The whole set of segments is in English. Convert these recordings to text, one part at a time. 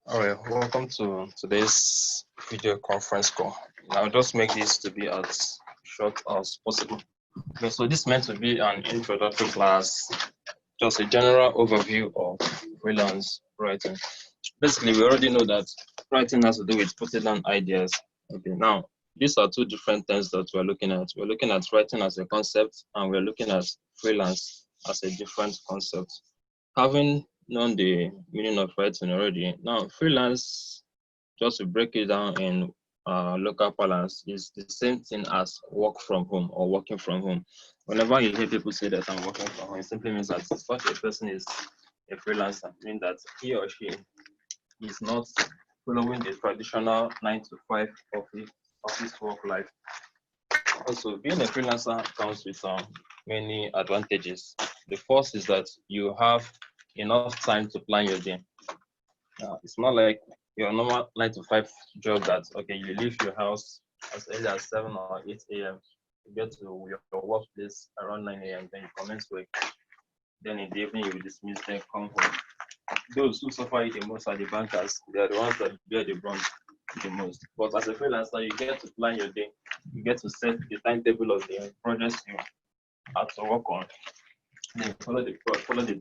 All right, welcome to today's video conference call. I'll just make this to be as short as possible. Okay, so this is meant to be an introductory class, just a general overview of freelance writing. Basically, we already know that writing has to do with putting down ideas. Okay, now these are two different things that we're looking at. We're looking at writing as a concept, and we're looking at freelance as a different concept. Having known the meaning of writing already, now freelance, just to break it down in local parlance, is the same thing as work from home or working from home. Whenever you hear people say that I'm working from home, it simply means that such a person is a freelancer, meaning that he or she is not following the traditional 9 to 5 office work life. Also, being a freelancer comes with many advantages. The first is that you have enough time to plan your day. It's not like your normal 9 to 5 job that, okay, you leave your house as early as 7 or 8 a.m. You get to your workplace around 9 a.m., then you commence work. Then in the evening, you will dismiss, then come home. Those who suffer the most are the bankers. They are the ones that bear the brunt the most. But as a freelancer, you get to plan your day. You get to set the timetable of the projects you have to work on. Then follow the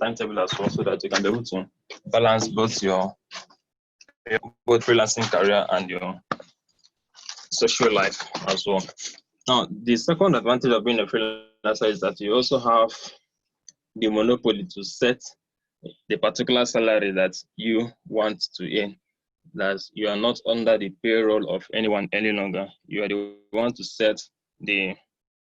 timetable as well, so that you can be able to balance both your both freelancing career and your social life as well. Now, the second advantage of being a freelancer is that you also have the monopoly to set the particular salary that you want to earn. That you are not under the payroll of anyone any longer. You are the one to set the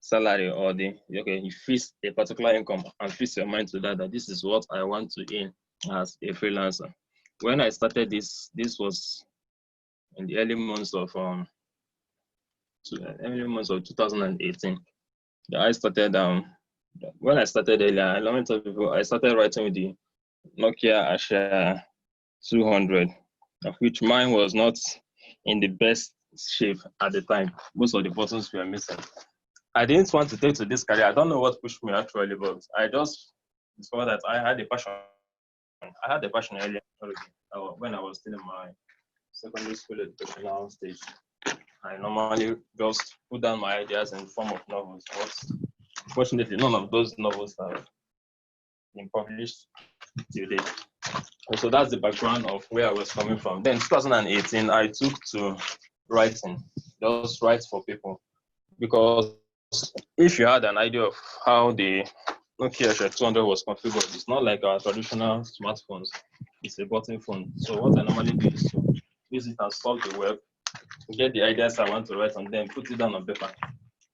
salary, or you fix a particular income and fix your mind to that this is what I want to earn as a freelancer. When I started this was in the early months of 2018. I started when I started earlier, let me tell people, I started writing with the Nokia Asha 200, of which mine was not in the best shape at the time. Most of the buttons were missing. I didn't want to take to this career. I don't know what pushed me actually, but I just discovered that I had a passion. I had a passion earlier already, when I was still in my secondary school educational stage. I normally just put down my ideas in the form of novels, but fortunately, none of those novels have been published till date. So that's the background of where I was coming from. Then 2018, I took to writing, just write for people. Because if you had an idea of how the Nokia 200 was configured, it's not like our traditional smartphones. It's a button phone. So what I normally do is to use it and solve the web, get the ideas I want to write, and then put it down on paper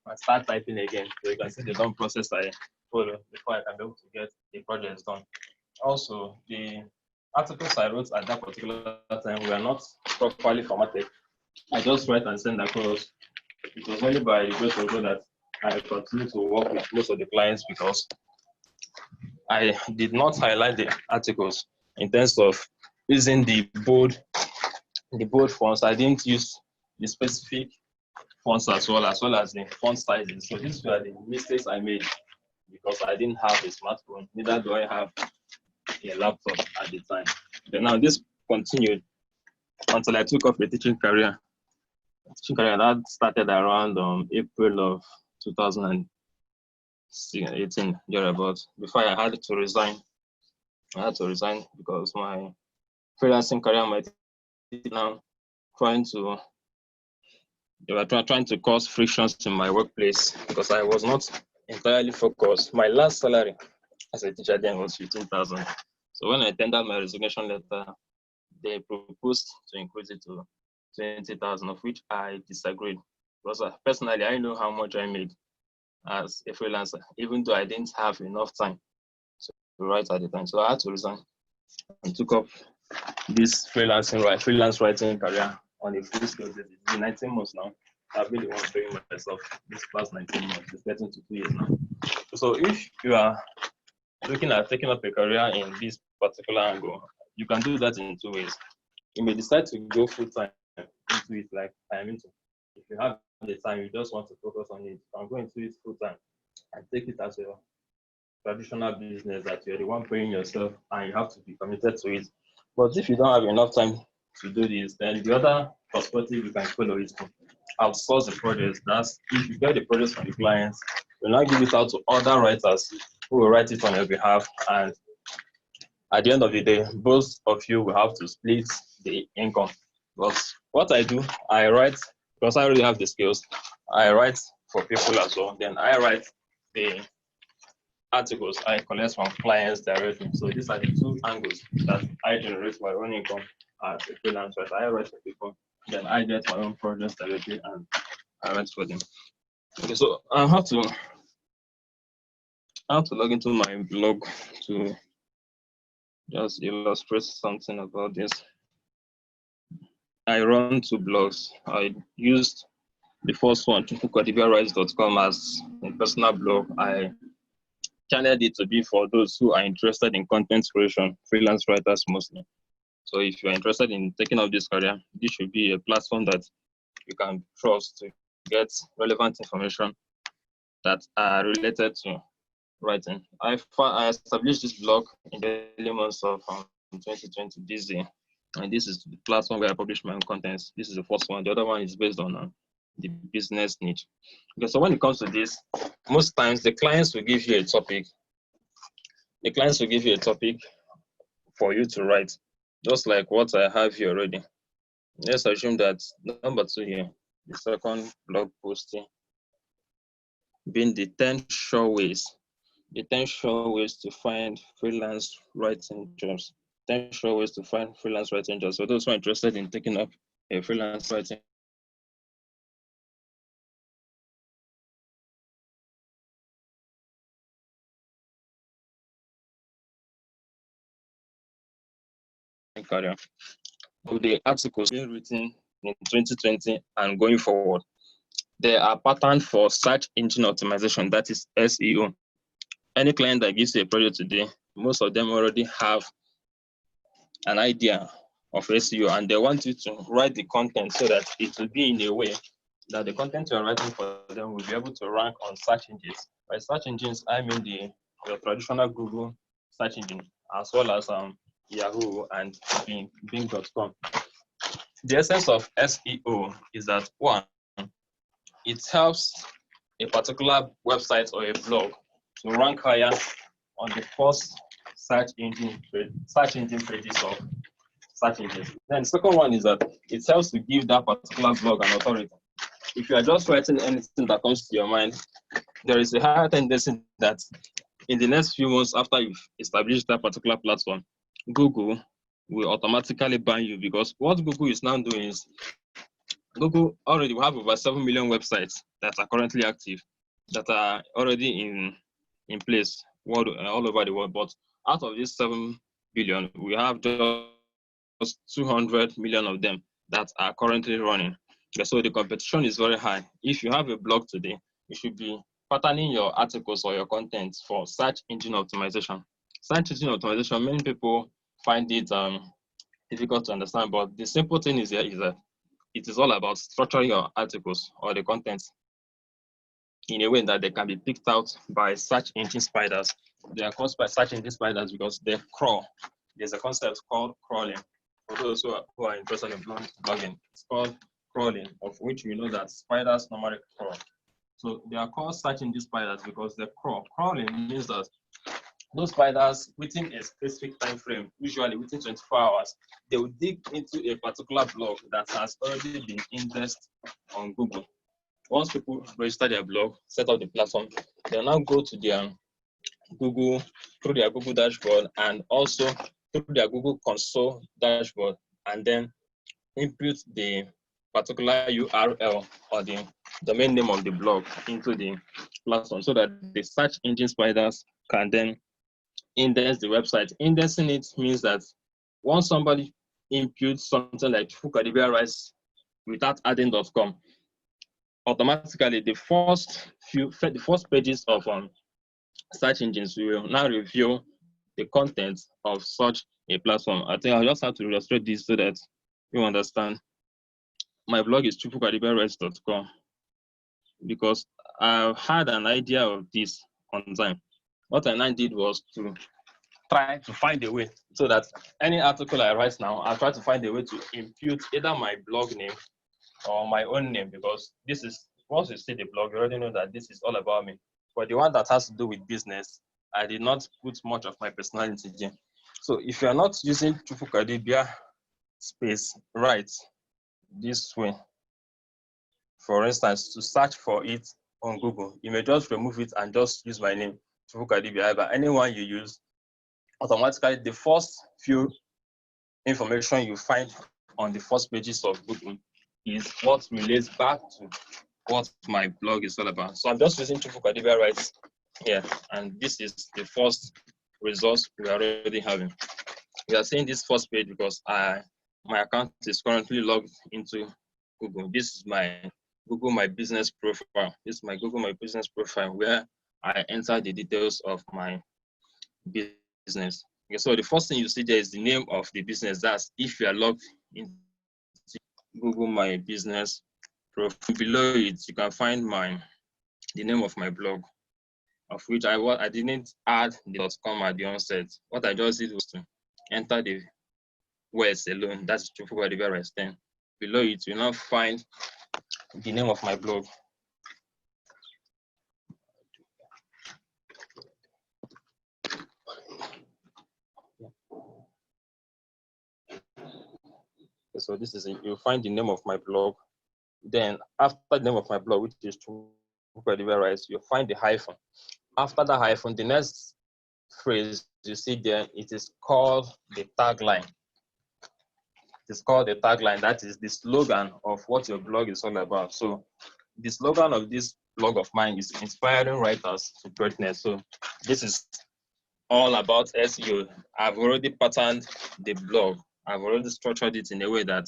and start typing again. So you can see the long process I follow before I can be able to get the project done. Also, the articles I wrote at that particular time were not properly formatted. I just write and send across. It was only by the grace of God that I continued to work with most of the clients, because I did not highlight the articles in terms of using the bold fonts. I didn't use the specific fonts as well as the font sizes. So these were the mistakes I made because I didn't have a smartphone, neither do I have a laptop at the time. But now this continued until I took off a teaching career. That started around April of 2018, thereabouts. Before I had to resign. I had to resign because my freelancing career might now they were trying to cause frictions in my workplace because I was not entirely focused. My last salary as a teacher then was 15,000. So when I tendered my resignation letter, they proposed to increase it to 20,000, of which I disagreed. Because personally, I know how much I made as a freelancer, even though I didn't have enough time to write at the time. So I had to resign and took up this freelance writing career on a full scale basis. It's been 19 months now. I've been the one training myself this past 19 months. It's getting to 2 years now. So if you are looking at taking up a career in this particular angle, you can do that in 2 ways. You may decide to go full time into it, like I am into. If you have the time, you just want to focus on it, you can go into it full time and take it as a traditional business that you're the one paying yourself and you have to be committed to it. But if you don't have enough time to do this. Then the other perspective you can follow is to outsource the project. That's if you get the project from the clients, you'll now give it out to other writers who will write it on your behalf. And at the end of the day, both of you will have to split the income. But what I do, I write, because I already have the skills, I write for people as well. Then I write the articles I collect from clients directly. So these are the two angles that I generate my own income as a freelance writer. I write for people, then I get my own projects directly and I write for them. Okay, so I have to log into my blog to just illustrate something about this. I run two blogs. I used the first one, chukwukadibia.com, as a personal blog. I channeled it to be for those who are interested in content creation, freelance writers mostly. So if you're interested in taking up this career, this should be a platform that you can trust to get relevant information that are related to writing. I established this blog in the early months of 2020 this year, and this is the platform where I publish my own contents. This is the first one. The other one is based on the business niche. Okay, so when it comes to this, most times the clients will give you a topic. The clients will give you a topic for you to write, just like what I have here already. Let's assume that number 2 here, the second blog posting, being the 10 sure ways. The 10 sure ways to find freelance writing jobs. 10 sure ways to find freelance writing jobs. So those who are interested in taking up a freelance writing career. Of the articles being written in 2020 and going forward, there are patterns for search engine optimization, that is SEO. Any client that gives you a project today, most of them already have an idea of SEO, and they want you to write the content so that it will be in a way that the content you're writing for them will be able to rank on search engines. By search engines, I mean the traditional Google search engine, as well as Yahoo and Bing.com. The essence of SEO is that, one, it helps a particular website or a blog to rank higher on the first search engine pages of search engines. Then the second one is that it helps to give that particular blog an authority. If you are just writing anything that comes to your mind, there is a higher tendency that in the next few months after you've established that particular platform, Google will automatically ban you, because what Google is now doing is, Google already have over 7 million websites that are currently active, that are already in place all over the world. But out of these 7 billion, we have just 200 million of them that are currently running. So the competition is very high. If you have a blog today, you should be patterning your articles or your content for search engine optimization. Search engine optimization, many people find it difficult to understand, but the simple thing is that it is all about structuring your articles or the content in a way that they can be picked out by search engine spiders. They are caused by search engine spiders because they crawl. There's a concept called crawling. For those who are interested in blogging, it's called crawling, of which we know that spiders normally crawl. So they are called search engine spiders because they crawl. Crawling means that those spiders, within a specific time frame, usually within 24 hours, they will dig into a particular blog that has already been indexed on Google. Once people register their blog, set up the platform, they'll now go to their Google, through their Google dashboard, and also through their Google console dashboard, and then input the particular URL or the domain name of the blog into the platform so that the search engine spiders can then index the website. Indexing it means that once somebody inputs something like Fukadibia Rice without adding .com, automatically the first pages of search engines will now review the content of such a platform. I think I'll just have to illustrate this so that you understand. My blog is chukwukadibia.com because I had an idea of this on time. What I now did was to try to find a way so that any article I write now, I'll try to find a way to impute either my blog name or my own name, because this is, once you see the blog, you already know that this is all about me. But the one that has to do with business, I did not put much of my personality in. So if you are not using Chufukadibia space right this way, for instance, to search for it on Google, you may just remove it and just use my name, Chufukadibia. But anyone you use, automatically the first few information you find on the first pages of Google is what relates back to what my blog is all about. So I'm just using Chufukadibia right here, and this is the first results we are already having. We are seeing this first page because my account is currently logged into Google. This is my Google My Business profile. This is my Google My Business profile where I enter the details of my business. Okay, so the first thing you see there is the name of the business. That's if you are logged into Google My Business profile. Below it, you can find the name of my blog, of which I didn't add the .com at the onset. What I just did was to enter the words alone. That's Chufukadibia right then. Below it, you now find the name of my blog. So this is it. You'll find the name of my blog. Then after the name of my blog, which is Chufukadibia Rights, you'll find the hyphen. After the hyphen, the next phrase you see there, it is called the tagline. It's called the tagline. That is the slogan of what your blog is all about. So the slogan of this blog of mine is inspiring writers to greatness. So this is all about SEO. I've already patterned the blog. I've already structured it in a way that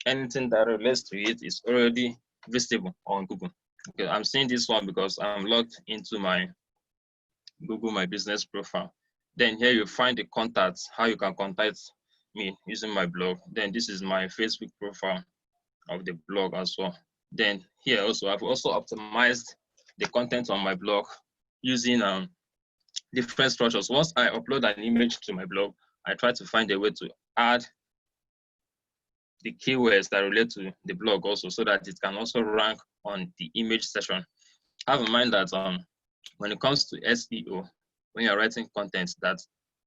anything that relates to it is already visible on Google. Okay, I'm seeing this one because I'm logged into my Google My Business profile. Then here you find the contacts, how you can contact me using my blog. Then this is my Facebook profile of the blog as well. Then here also, I've also optimized the content on my blog using different structures. Once I upload an image to my blog, I try to find a way to add the keywords that relate to the blog also, so that it can also rank on the image section. Have in mind that when it comes to SEO, when you're writing content that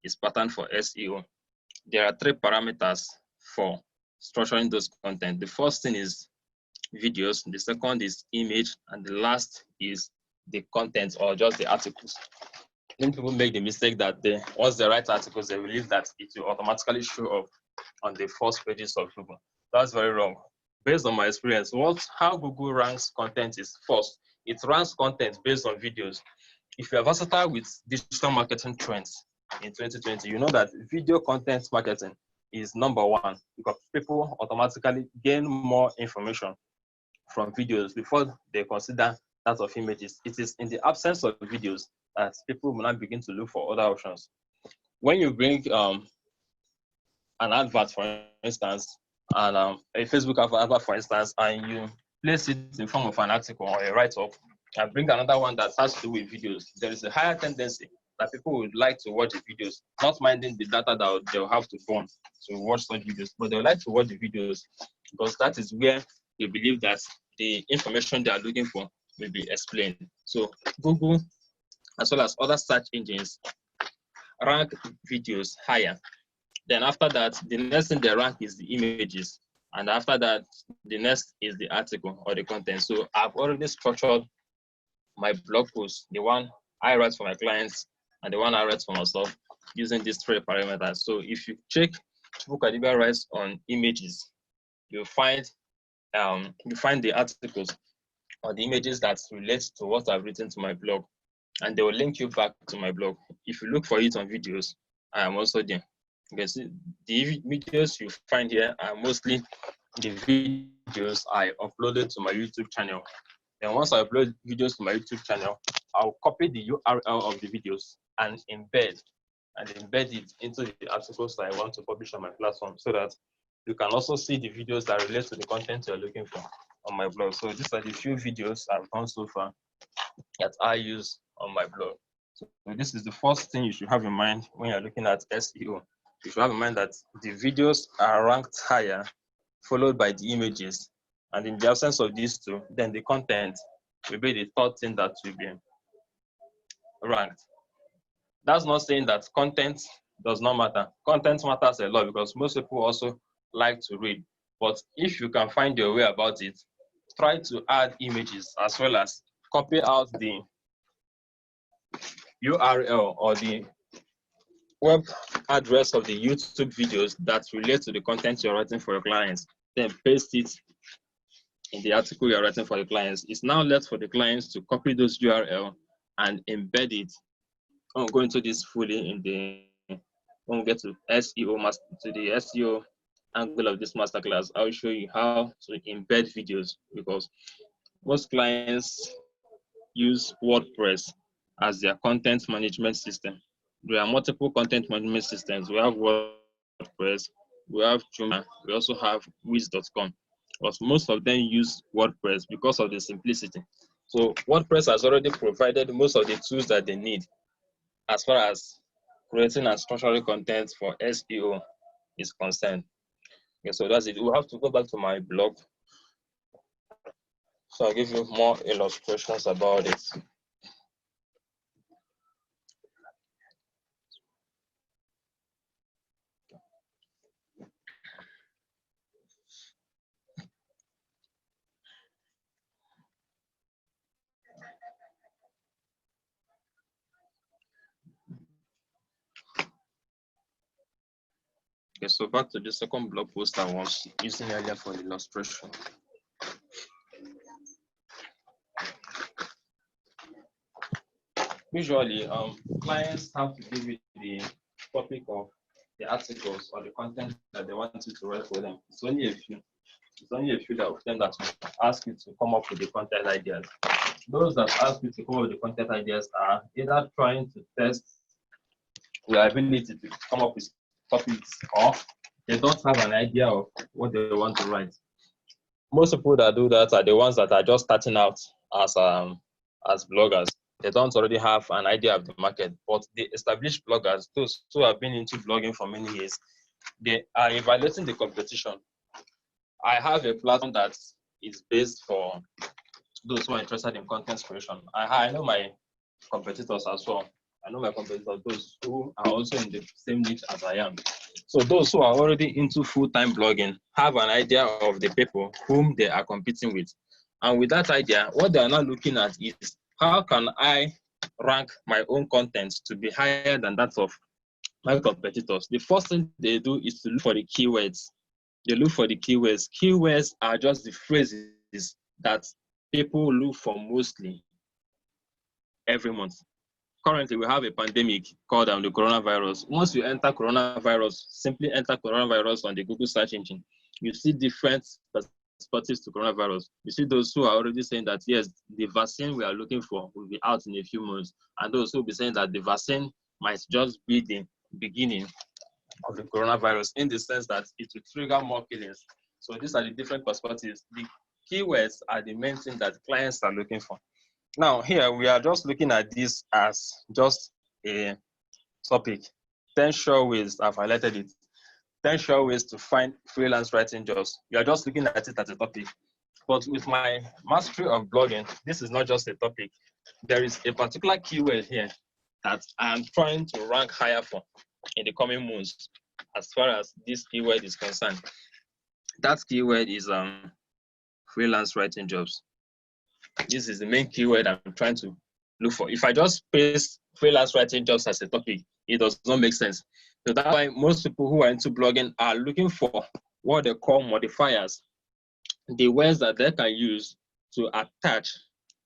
is patterned for SEO, there are 3 parameters for structuring those content. The first thing is videos, the second is image, and the last is the content or just the articles. Many people make the mistake that once they write articles, they believe that it will automatically show up on the first pages of Google. That's very wrong. Based on my experience, how Google ranks content is first, it ranks content based on videos. If you're versatile with digital marketing trends in 2020, you know that video content marketing is #1 because people automatically gain more information from videos before they consider that of images. It is in the absence of videos that people will now begin to look for other options. When you bring an advert, for instance, and a Facebook advert, for instance, and you place it in form of an article or a write-up, and bring another one that has to do with videos, there is a higher tendency that people would like to watch the videos, not minding the data that they'll have to burn to watch such videos, but they would like to watch the videos because that is where they believe that the information they are looking for will be explained. So Google, as well as other search engines, rank videos higher. Then after that, the next thing they rank is the images. And after that, the next is the article or the content. So I've already structured my blog post, the one I write for my clients and the one I write for myself, using these 3 parameters. So if you check Chufukadibia writes on images, you'll find the articles or the images that relate to what I've written to my blog, and they will link you back to my blog. If you look for it on videos, I am also there. You can see the videos you find here are mostly the videos I uploaded to my YouTube channel. Then once I upload videos to my YouTube channel, I'll copy the URL of the videos and embed it into the articles that I want to publish on my platform, so that you can also see the videos that relate to the content you're looking for on my blog. So these are the few videos I've done so far that I use on my blog. So this is the first thing you should have in mind when you're looking at SEO. You should have in mind that the videos are ranked higher, followed by the images. And in the absence of these two, then the content will be the third thing that will be ranked. That's not saying that content does not matter. Content matters a lot because most people also like to read. But if you can find your way about it, try to add images as well as copy out the URL or the web address of the YouTube videos that relate to the content you're writing for your clients. Then paste it in the article you're writing for the clients. It's now left for the clients to copy those URL and embed it. I'll go into this fully in the when we get to the SEO angle of this masterclass. I'll show you how to embed videos because most clients use WordPress as their content management system. There are multiple content management systems. We have WordPress, we have Joomla, we also have Wiz.com. But most of them use WordPress because of the simplicity. So WordPress has already provided most of the tools that they need as far as creating and structuring content for SEO is concerned. Okay, so that's it. We'll have to go back to my blog. So I'll give you more illustrations about it. Okay, so back to the second blog post I was using earlier for illustration. Usually, clients have to give you the topic of the articles or the content that they want you to write for them. It's only a few. It's only a few of them that will ask you to come up with the content ideas. Those that ask you to come up with the content ideas are either trying to test your ability to come up with topics or they don't have an idea of what they want to write. Most people that do that are the ones that are just starting out as bloggers. They don't already have an idea of the market, but the established bloggers, those who have been into blogging for many years, they are evaluating the competition. I have a platform that is based for those who are interested in content creation. I know my competitors as well. I know my competitors, those who are also in the same niche as I am. So those who are already into full-time blogging have an idea of the people whom they are competing with. And with that idea, what they are now looking at is how can I rank my own content to be higher than that of my competitors? The first thing they do is to look for the keywords. They look for the keywords. Keywords are just the phrases that people look for mostly every month. Currently, we have a pandemic called the coronavirus. Once you enter coronavirus, simply enter coronavirus on the Google search engine. You see different perspectives to coronavirus. You see those who are already saying that, yes, the vaccine we are looking for will be out in a few months. And those who will be saying that the vaccine might just be the beginning of the coronavirus in the sense that it will trigger more killings. So these are the different perspectives. The keywords are the main thing that clients are looking for. Now, here we are just looking at this as just a topic. 10 sure ways, I've highlighted it. 10 sure ways to find freelance writing jobs. You are just looking at it as a topic. But with my mastery of blogging, this is not just a topic. There is a particular keyword here that I am trying to rank higher for in the coming months as far as this keyword is concerned. That keyword is freelance writing jobs. This is the main keyword I'm trying to look for. If I just paste freelance writing jobs as a topic, it does not make sense. So that's why most people who are into blogging are looking for what they call modifiers, the words that they can use to attach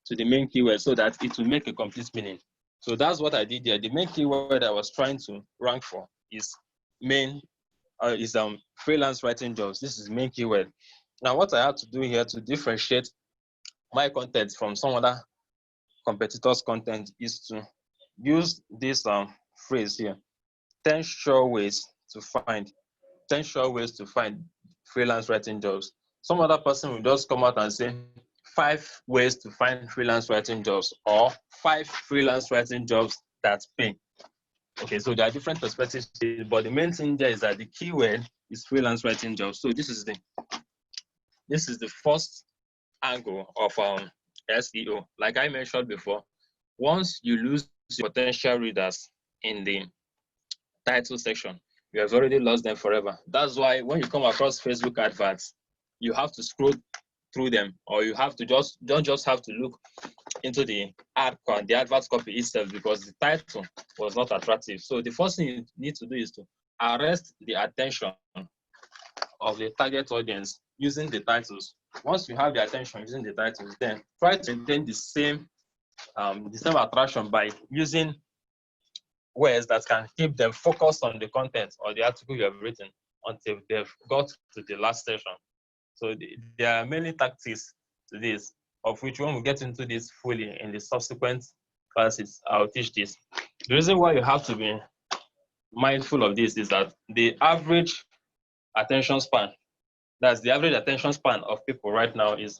to the main keyword so that it will make a complete meaning. So that's what I did here. The main keyword I was trying to rank for is freelance writing jobs. This is the main keyword. Now, what I have to do here to differentiate my content from some other competitors' content is to use this phrase here: 10 sure ways to find 10 sure ways to find freelance writing jobs. Some other person will just come out and say 5 ways to find freelance writing jobs or 5 freelance writing jobs that pay. Okay, so there are different perspectives, but the main thing there is that the keyword is freelance writing jobs. So this is the first angle of SEO. Like I mentioned before, once you lose your potential readers in the title section, you have already lost them forever. That's why when you come across Facebook adverts, you have to scroll through them, or you have to don't just have to look into the advert copy itself, because the title was not attractive. So the first thing you need to do is to arrest the attention of the target audience using the titles. Once you have the attention using the titles, then try to maintain the same attraction by using words that can keep them focused on the content or the article you have written until they've got to the last section. So there are many tactics to this, of which when we get into this fully in the subsequent classes, I'll teach this. The reason why you have to be mindful of this is that the average attention span, that's the average attention span of people right now is,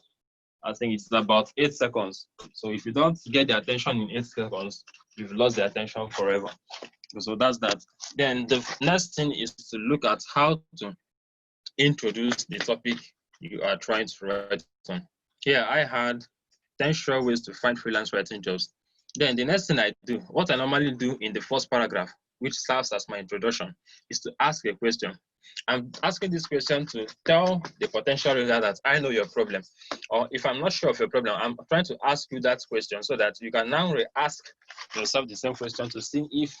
I think it's about 8 seconds. So if you don't get the attention in 8 seconds, you've lost the attention forever. So that's that. Then the next thing is to look at how to introduce the topic you are trying to write on. Here I had 10 sure ways to find freelance writing jobs. Then the next thing I do, what I normally do in the first paragraph, which serves as my introduction, is to ask a question. I'm asking this question to tell the potential reader that I know your problem. Or if I'm not sure of your problem, I'm trying to ask you that question so that you can now ask yourself the same question to see if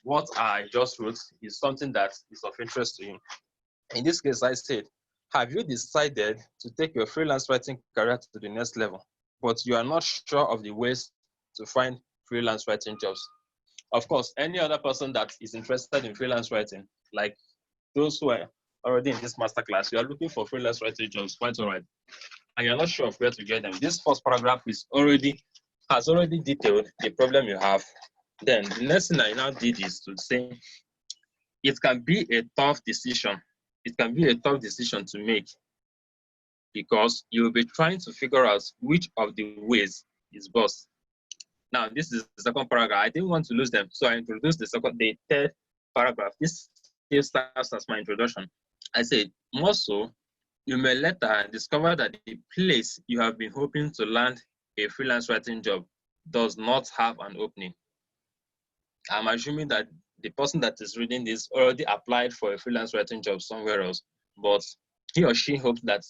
what I just wrote is something that is of interest to you. In this case, I said, have you decided to take your freelance writing career to the next level, but you are not sure of the ways to find freelance writing jobs? Of course, any other person that is interested in freelance writing, like those who are already in this masterclass, you are looking for freelance writing jobs, quite all right, and you're not sure of where to get them. This first paragraph has already detailed the problem you have. Then the next thing I now did is to say, it can be a tough decision. It can be a tough decision to make, because you will be trying to figure out which of the ways is best. Now, this is the second paragraph. I didn't want to lose them, so I introduced the third paragraph. This still starts as my introduction. I said, more so, you may later discover that the place you have been hoping to land a freelance writing job does not have an opening. I'm assuming that the person that is reading this already applied for a freelance writing job somewhere else, but he or she hopes that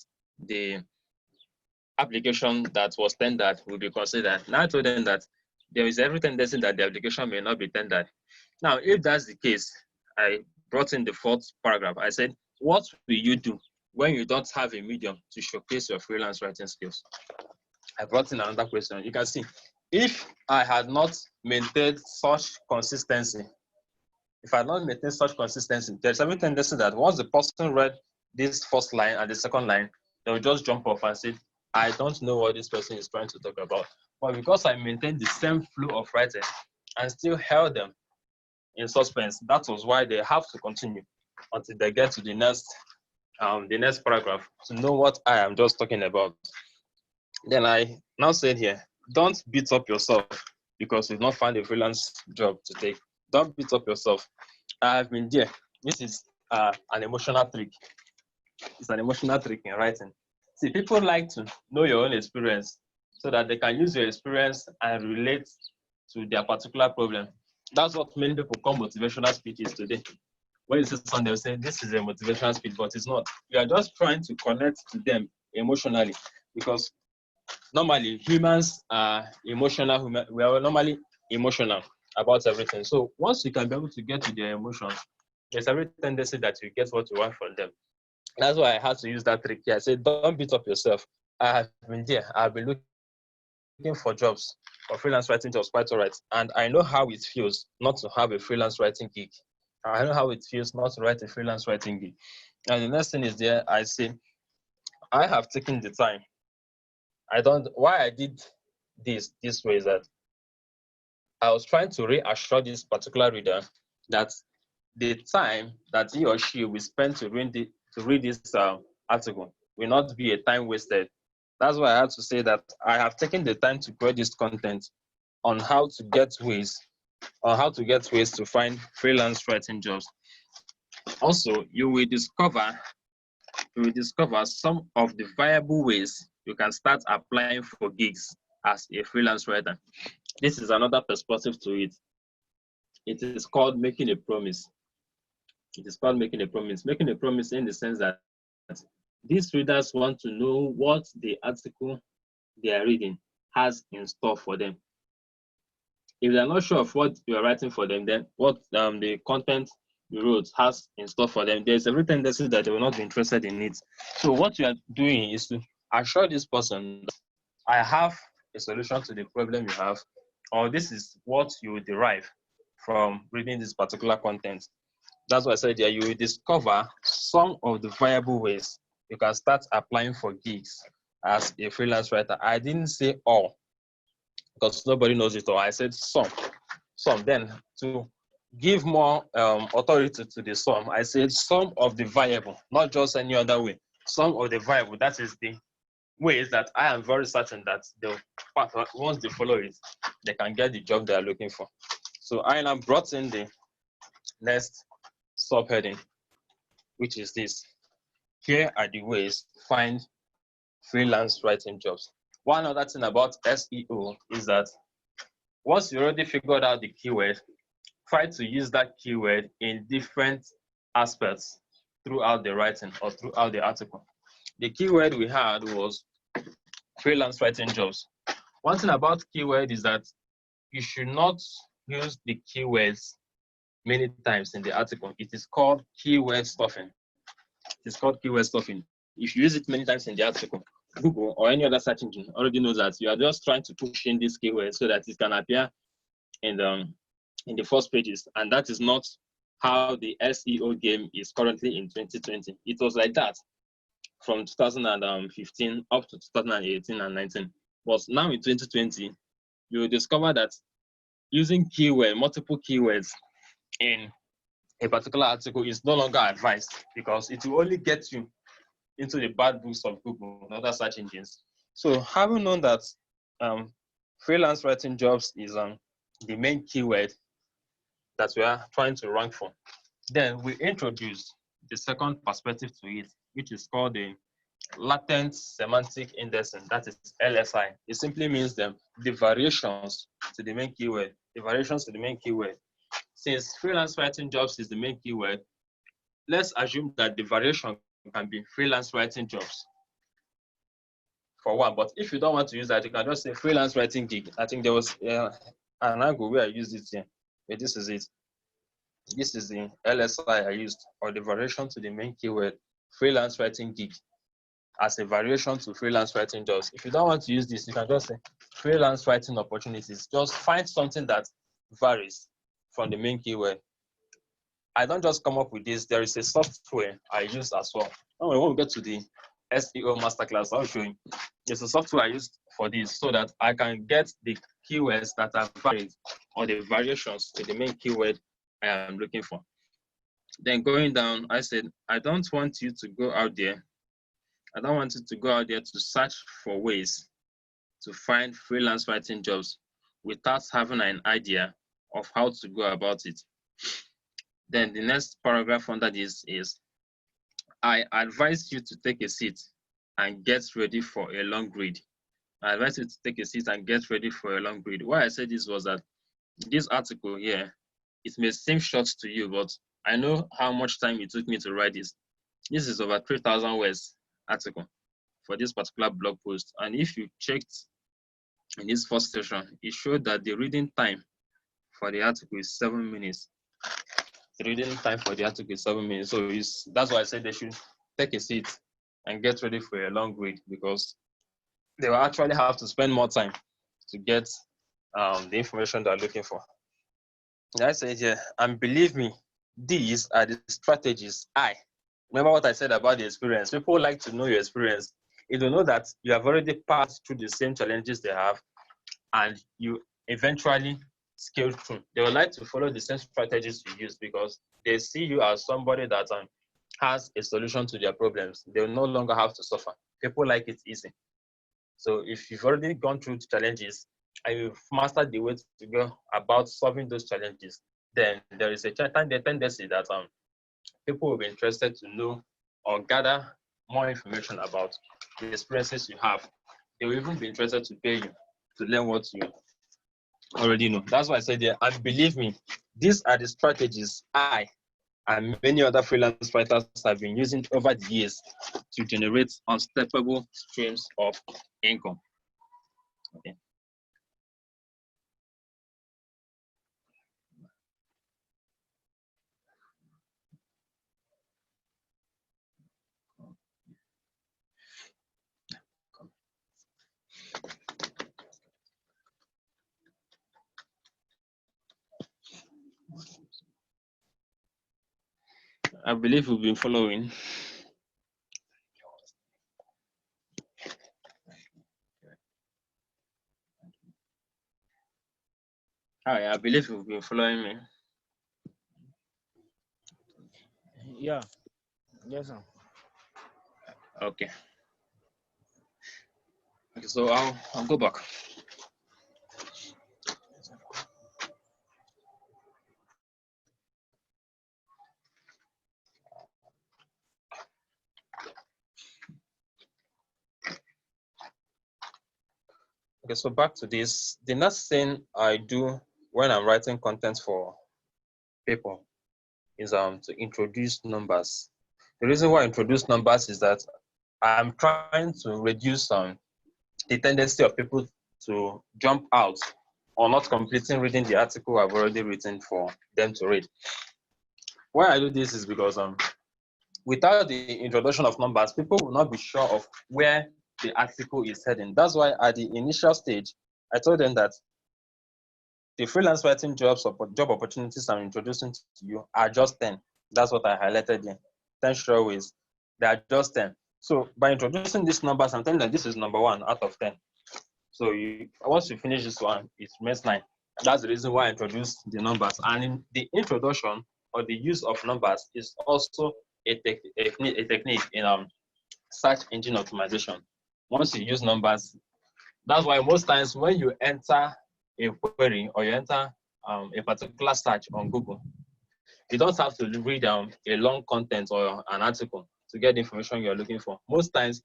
the application that was tendered will be considered. Now I told them that there is every tendency that the application may not be tendered. Now, if that's the case, I brought in the fourth paragraph. I said, what will you do when you don't have a medium to showcase your freelance writing skills? I brought in another question. You can see, if I had not maintained such consistency, there's every tendency that once the person read this first line and the second line, they'll just jump off and say, I don't know what this person is trying to talk about. But because I maintained the same flow of writing and still held them in suspense, that was why they have to continue until they get to the next paragraph to know what I am just talking about. Then I now said here, don't beat up yourself because you've not found a freelance job to take. Don't beat up yourself. I have been there. This is an emotional trick. It's an emotional trick in writing. See, people like to know your own experience so that they can use your experience and relate to their particular problem. That's what many people call motivational speeches today. When you see someone, they'll say, this is a motivational speech, but it's not. You are just trying to connect to them emotionally, because normally humans are emotional. We are normally emotional about everything. So once you can be able to get to their emotions, there's every tendency that you get what you want from them. That's why I had to use that trick here. I said, don't beat up yourself. I have been there. I've been looking for jobs, for freelance writing jobs, quite all right. And I know how it feels not to have a freelance writing gig. I know how it feels not to write a freelance writing gig. And the next thing is there, I say, I have taken the time. Why I did this way is that I was trying to reassure this particular reader that the time that he or she will spend to read this article will not be a time wasted. That's why I had to say that I have taken the time to create this content on how to get ways on how to get ways to find freelance writing jobs. Also, you will discover some of the viable ways you can start applying for gigs as a freelance writer. This is another perspective to it. It is called making a promise. It is called making a promise. Making a promise in the sense that these readers want to know what the article they are reading has in store for them. If they are not sure of what you are writing for them, then what the content you wrote has in store for them, there's every tendency that they will not be interested in it. So what you are doing is to assure this person that I have a solution to the problem you have, or this is what you will derive from reading this particular content. That's why I said, yeah, you will discover some of the viable ways you can start applying for gigs as a freelance writer. I didn't say all because nobody knows it all. I said some. Then to give more authority to the some, I said some of the viable, not just any other way. Some of the viable, that is the ways that I am very certain that once they follow it, they can get the job they are looking for. So I now brought in the next subheading, which is this. Here are the ways to find freelance writing jobs. One other thing about SEO is that once you already figured out the keyword, try to use that keyword in different aspects throughout the writing or throughout the article. The keyword we had was freelance writing jobs. One thing about keyword is that you should not use the keywords many times in the article. It is called keyword stuffing. It is called keyword stuffing. If you use it many times in the article, Google or any other search engine already knows that you are just trying to push in this keyword so that it can appear in the first pages, and that is not how the SEO game is currently in 2020. It was like that from 2015 up to 2018 and 19. But now in 2020, you will discover that using multiple keywords in a particular article is no longer advised because it will only get you into the bad books of Google and other search engines. So having known that freelance writing jobs is the main keyword that we are trying to rank for, then we introduce the second perspective to it, which is called the latent semantic indexing, that is LSI. It simply means the variations to the main keyword. The variations to the main keyword. Since freelance writing jobs is the main keyword, let's assume that the variation can be freelance writing jobs for one. But if you don't want to use that, you can just say freelance writing gig. I think there was an angle where I used it here. But this is it. This is the LSI I used, or the variation to the main keyword, freelance writing gig, as a variation to freelance writing jobs. If you don't want to use this, you can just say freelance writing opportunities. Just find something that varies from the main keyword. I don't just come up with this. There is a software I use as well. When we get to the SEO masterclass, I'll show you. There's a software I used for this so that I can get the keywords that are varied or the variations to the main keyword I am looking for. Then going down, I said, I don't want you to go out there. I don't want you to go out there to search for ways to find freelance writing jobs without having an idea of how to go about it. Then the next paragraph under this is, I advise you to take a seat and get ready for a long read. I advise you to take a seat and get ready for a long read. Why I said this was that this article here, it may seem short to you, but I know how much time it took me to write this. This is over 3,000 words article for this particular blog post. And if you checked in this first session, it showed that the reading time for the article is 7 minutes. The reading time for the article is 7 minutes. So that's why I said they should take a seat and get ready for a long read, because they will actually have to spend more time to get the information they're looking for. And I said here, and believe me, these are the strategies remember what I said about the experience. People like to know your experience. You don't know that you have already passed through the same challenges they have, and you eventually scale through. They would like to follow the same strategies you use because they see you as somebody that has a solution to their problems. They will no longer have to suffer. People like it easy. So if you've already gone through the challenges, and you've mastered the way to go about solving those challenges, then there is a tendency that people will be interested to know or gather more information about the experiences you have. They will even be interested to pay you to learn what you already know. That's why I said there, and believe me, these are the strategies I and many other freelance writers have been using over the years to generate unstoppable streams of income. Okay. I believe we've been following. Hi, I believe you've been following me. Yeah. Yes, sir. Okay. Okay, so I'll go back. Okay, so back to this. The next thing I do when I'm writing content for people is to introduce numbers. The reason why I introduce numbers is that I'm trying to reduce the tendency of people to jump out or not completing reading the article I've already written for them to read. Why I do this is because without the introduction of numbers, people will not be sure of where the article is heading. That's why at the initial stage, I told them that the freelance writing job opportunities I'm introducing to you are just 10. That's what I highlighted here. 10 sure ways. They are just 10. So by introducing these numbers, I'm telling them this is number 1 out of 10. So once you finish this one, it remains 9. That's the reason why I introduced the numbers. And in the introduction or the use of numbers is also a technique in search engine optimization. Once you use numbers, that's why most times when you enter a query or you enter a particular search on Google, you don't have to read a long content or an article to get the information you're looking for. Most times,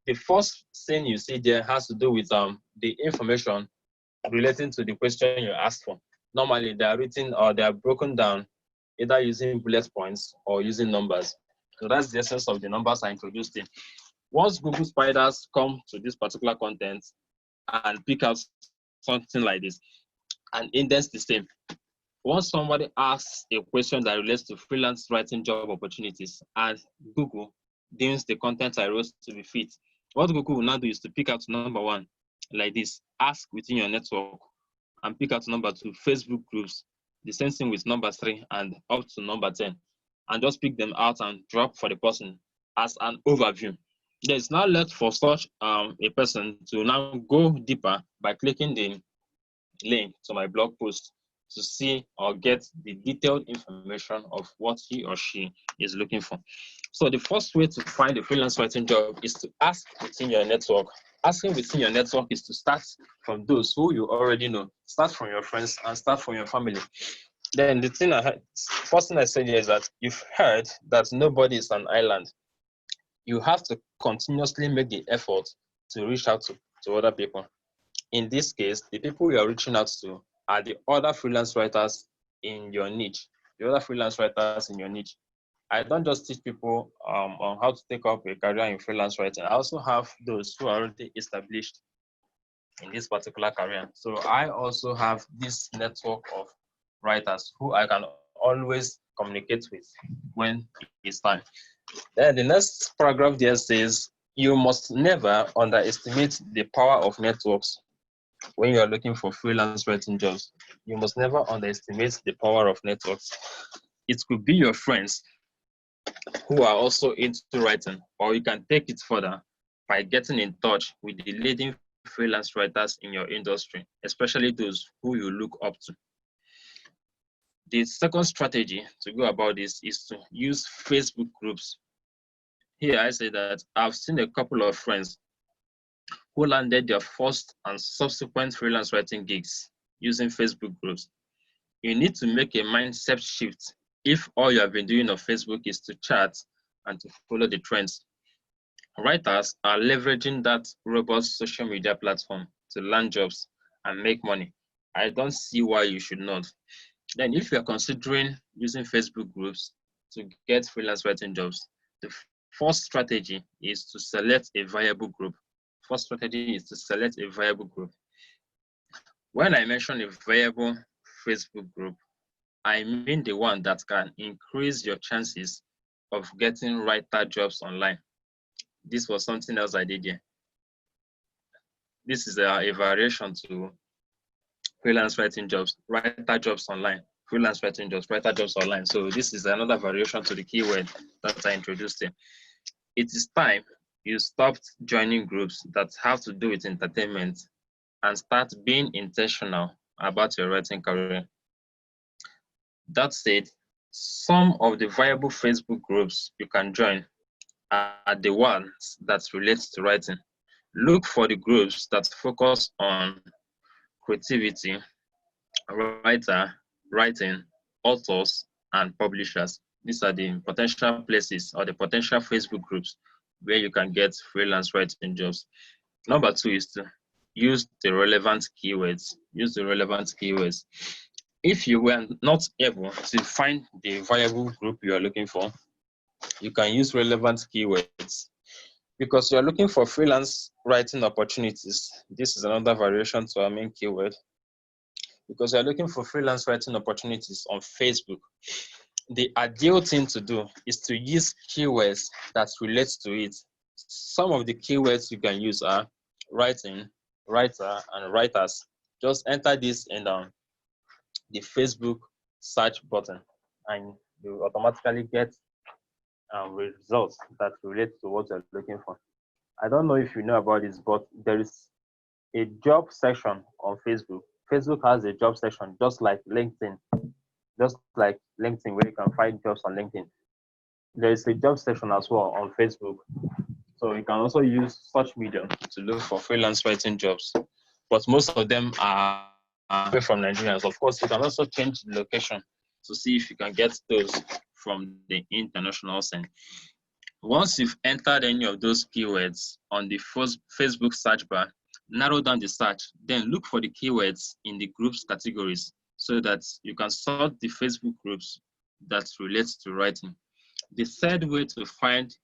the first thing you see there has to do with the information relating to the question you asked for. Normally, they are written or they are broken down either using bullet points or using numbers. So that's the essence of the numbers I introduced in. Once Google spiders come to this particular content and pick out something like this and index the same, once somebody asks a question that relates to freelance writing job opportunities and Google deems the content I wrote to be fit, what Google will now do is to pick out number 1 like this, ask within your network, and pick out number 2, Facebook groups, the same thing with number 3 and up to number 10, and just pick them out and drop for the person as an overview. It's now left for such a person to now go deeper by clicking the link to my blog post to see or get the detailed information of what he or she is looking for. So the first way to find a freelance writing job is to ask within your network. Asking within your network is to start from those who you already know. Start from your friends and start from your family. Then the first thing I said here is that you've heard that nobody is an island. You have to continuously make the effort to reach out to other people. In this case, the people you are reaching out to are the other freelance writers in your niche. The other freelance writers in your niche. I don't just teach people on how to take up a career in freelance writing. I also have those who are already established in this particular career. So I also have this network of writers who I can always communicate with when it's time. Then the next paragraph there says, you must never underestimate the power of networks when you are looking for freelance writing jobs. You must never underestimate the power of networks. It could be your friends who are also into writing, or you can take it further by getting in touch with the leading freelance writers in your industry, especially those who you look up to. The second strategy to go about this is to use Facebook groups. Here I say that I've seen a couple of friends who landed their first and subsequent freelance writing gigs using Facebook groups. You need to make a mindset shift if all you have been doing on Facebook is to chat and to follow the trends. Writers are leveraging that robust social media platform to land jobs and make money. I don't see why you should not. Then if you're considering using Facebook groups to get freelance writing jobs, the first strategy is to select a viable group. First strategy is to select a viable group. When I mention a viable Facebook group, I mean the one that can increase your chances of getting writer jobs online. This was something else I did here. This is a variation to freelance writing jobs, writer jobs online, freelance writing jobs, writer jobs online. So this is another variation to the keyword that I introduced here. It is time you stopped joining groups that have to do with entertainment and start being intentional about your writing career. That said, some of the viable Facebook groups you can join are the ones that relate to writing. Look for the groups that focus on creativity, writer, writing, authors, and publishers. These are the potential places or the potential Facebook groups where you can get freelance writing jobs. Number two is to use the relevant keywords. Use the relevant keywords. If you were not able to find the viable group you are looking for, you can use relevant keywords because you are looking for freelance writing opportunities. This is another variation to our main keyword. Because you're looking for freelance writing opportunities on Facebook, the ideal thing to do is to use keywords that relate to it. Some of the keywords you can use are writing, writer, and writers. Just enter this in the Facebook search button and you automatically get results that relate to what you're looking for. I don't know if you know about this, but there is a job section on Facebook. Facebook has a job section just like LinkedIn, where you can find jobs on LinkedIn. There is a job section as well on Facebook. So you can also use such medium to look for freelance writing jobs. But most of them are away from Nigerians. Of course, you can also change the location to see if you can get those from the international scene. Once you've entered any of those keywords on the first Facebook search bar, narrow down the search, then look for the keywords in the groups categories so that you can sort the Facebook groups that relate to writing. The third way to find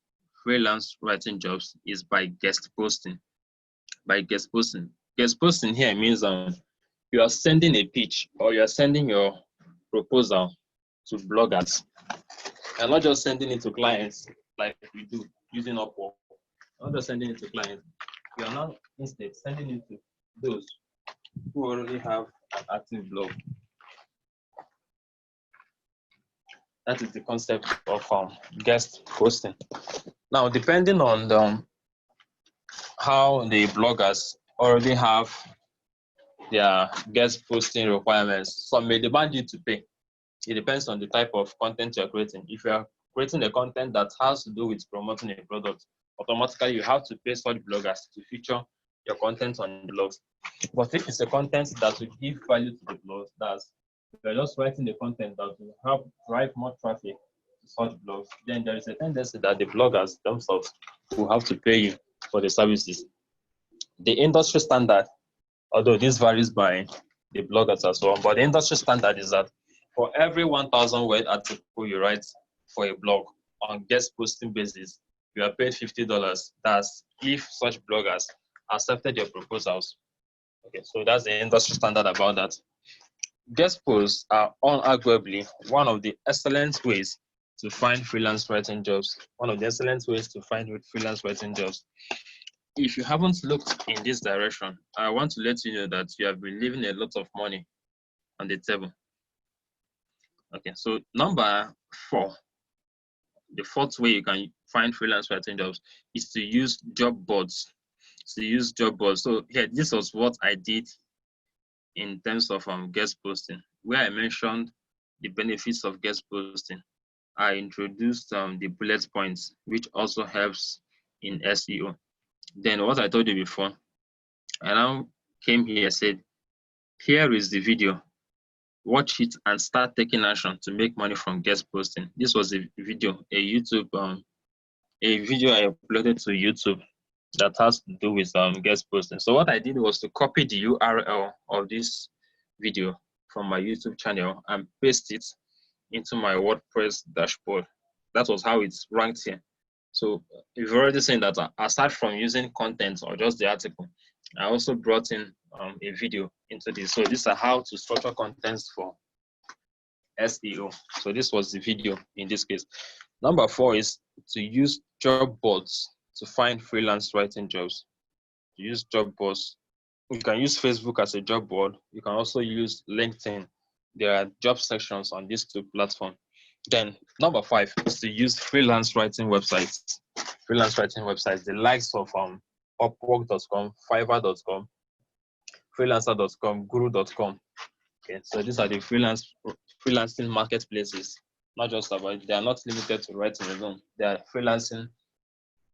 freelance writing jobs is by guest posting. By guest posting. Guest posting here means you are sending a pitch or you are sending your proposal to bloggers. You're not just sending it to clients like we do using Upwork. You're not just sending it to clients. You are now instead sending it to those who already have an active blog. That is the concept of guest posting. Now, depending on how the bloggers already have their guest posting requirements, some may demand you to pay. It depends on the type of content you're creating. If you're creating a content that has to do with promoting a product, automatically you have to pay such bloggers to feature your content on the blogs. But if it's a content that will give value to the blogs, that's you're just writing the content that will help drive more traffic to such blogs, then there is a tendency that the bloggers themselves will have to pay you for the services. The industry standard, although this varies by the bloggers as well, but the industry standard is that for every 1,000 word article you write for a blog on guest posting basis, you are paid $50. That's if such bloggers accepted your proposals. Okay, so that's the industry standard about that. Guest posts are unarguably one of the excellent ways to find freelance writing jobs. One of the excellent ways to find freelance writing jobs. If you haven't looked in this direction, I want to let you know that you have been leaving a lot of money on the table. Okay, so number 4, the fourth way you can find freelance writing jobs is to use job boards. So yeah, this was what I did in terms of guest posting, where I mentioned the benefits of guest posting. I introduced the bullet points, which also helps in SEO. Then what I told you before, I now came here, said, here is the video. Watch it and start taking action to make money from guest posting. This was a video, a video I uploaded to YouTube that has to do with guest posting. So what I did was to copy the URL of this video from my YouTube channel and paste it into my WordPress dashboard. That was how it's ranked here. So you've already seen that aside from using content or just the article, I also brought in a video into this. So these are how to structure contents for SEO. So this was the video in this case. Number 4 is to use job boards to find freelance writing jobs. To use job boards, you can use Facebook as a job board. You can also use LinkedIn. There are job sections on these two platforms. Then number 5 is to use freelance writing websites. Freelance writing websites, the likes of Upwork.com, Fiverr.com, Freelancer.com, Guru.com. Okay, so these are the freelancing marketplaces. Not just about, they are not limited to writing alone. They are freelancing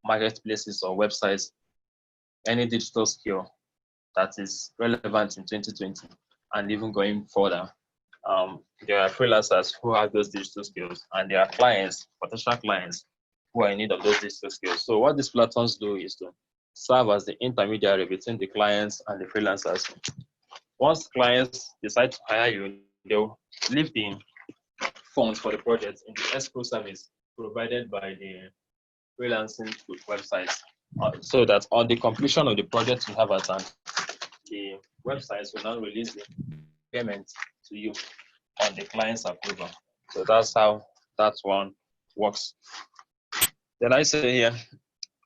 marketplaces or websites, any digital skill that is relevant in 2020 and even going further. There are freelancers who have those digital skills, and there are clients, potential clients, who are in need of those digital skills. So what these platforms do is to serve as the intermediary between the clients and the freelancers. Once clients decide to hire you, they'll leave the funds for the project in the escrow service provided by the freelancing websites. So that on the completion of the project you have at hand, the websites will now release the payment to you on the client's approval. So that's how that one works. Then I say here,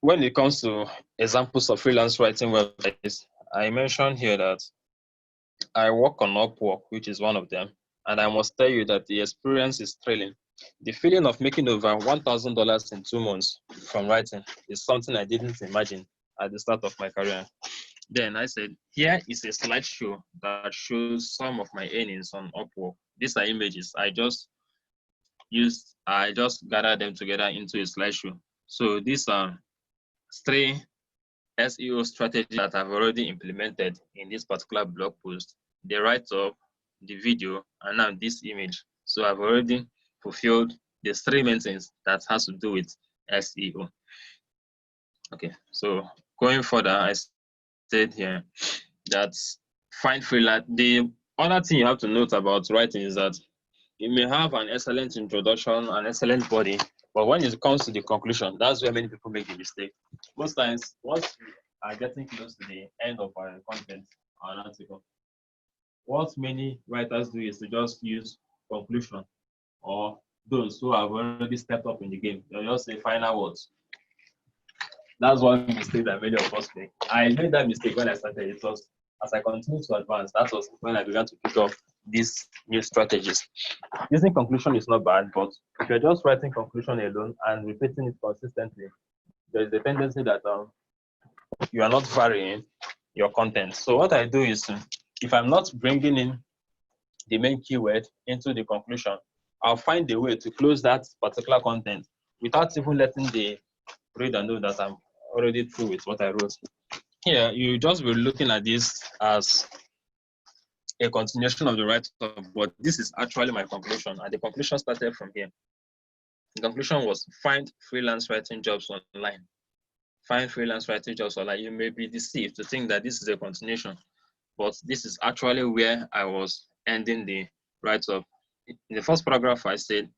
when it comes to examples of freelance writing websites, I mentioned here that I work on Upwork, which is one of them. And I must tell you that the experience is thrilling. The feeling of making over $1,000 in 2 months from writing is something I didn't imagine at the start of my career. Then I said, here is a slideshow that shows some of my earnings on Upwork. These are images. I just gathered them together into a slideshow. So these are 3 SEO strategies that I've already implemented in this particular blog post: the write-up, the video, and now this image. So I've already fulfilled the 3 main things that has to do with SEO. Okay, so going further, I said here that find freelance. The other thing you have to note about writing is that you may have an excellent introduction, an excellent body, but when it comes to the conclusion, that's where many people make the mistake. Most times, once we are getting close to the end of our content, our article, what many writers do is to just use conclusion, or those who have already stepped up in the game, they'll just say final words. That's one mistake that many of us make. I made that mistake when I started. It was as I continued to advance, that was when I began to pick up these new strategies. Using conclusion is not bad, but if you're just writing conclusion alone and repeating it consistently, there's a tendency that you are not varying your content. So what I do is, if I'm not bringing in the main keyword into the conclusion, I'll find a way to close that particular content without even letting the reader know that I'm already through with what I wrote. Here, you just be looking at this as a continuation of the write-up, but this is actually my conclusion, and the conclusion started from here. The conclusion was find freelance writing jobs online. Find freelance writing jobs online. You may be deceived to think that this is a continuation, but this is actually where I was ending the write-up. In the first paragraph, I said,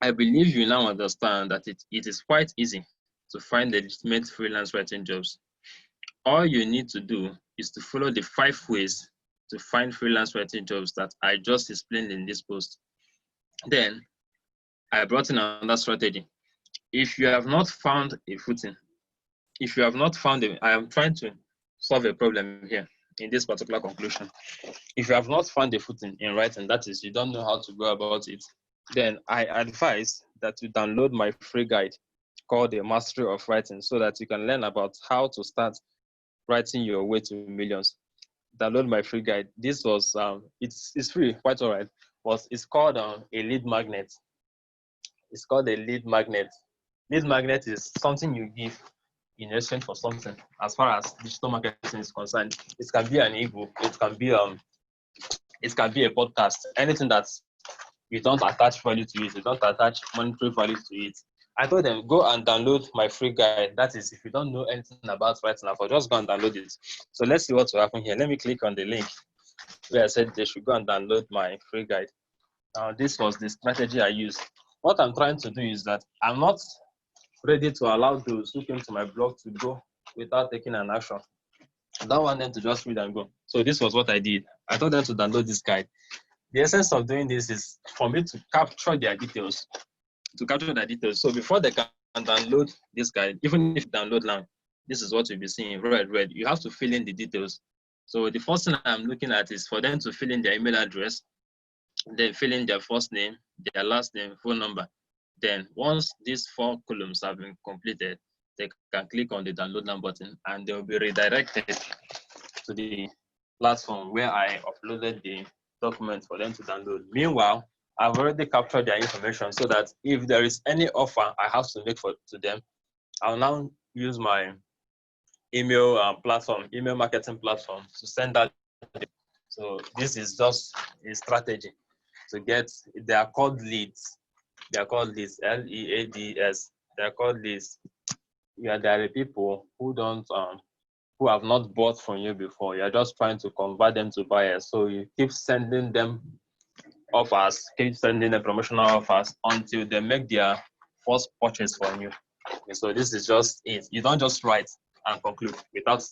I believe you now understand that it is quite easy to find legitimate freelance writing jobs. All you need to do is to follow the 5 ways to find freelance writing jobs that I just explained in this post. Then I brought in another strategy. If you have not found a footing, I am trying to solve a problem here in this particular conclusion. If you have not found a footing in writing, that is, you don't know how to go about it, then I advise that you download my free guide called The Mastery of Writing, so that you can learn about how to start writing your way to millions. Download my free guide. This was it's free, quite all right. But it's called a lead magnet. It's called a lead magnet. Lead magnet is something you give in exchange for something. As far as digital marketing is concerned, it can be an ebook, it can be a podcast, anything that you don't attach value to it, you don't attach monetary value to it. I told them, go and download my free guide. That is, if you don't know anything about writing, I'll just go and download it. So let's see what will happen here. Let me click on the link where I said they should go and download my free guide. Now, this was the strategy I used. What I'm trying to do is that I'm not ready to allow those who came to my blog to go without taking an action. I don't want them to just read and go. So this was what I did. I told them to download this guide. The essence of doing this is for me to capture their details. So before they can download this guide, even if you download now, this is what you'll be seeing, red. You have to fill in the details. So the first thing I'm looking at is for them to fill in their email address, then fill in their first name, their last name, phone number. Then once these 4 columns have been completed, they can click on the download now button and they'll be redirected to the platform where I uploaded the document for them to download. Meanwhile, I've already captured their information so that if there is any offer I have to make to them, I'll now use my email marketing platform to send that. So this is just a strategy to get, they are called leads. They are called leads, Leads. They are called leads. Yeah, there are people who don't who have not bought from you before. You're just trying to convert them to buyers. So you keep sending them offers, keep sending them promotional offers until they make their first purchase from you. And so this is just it. You don't just write and conclude without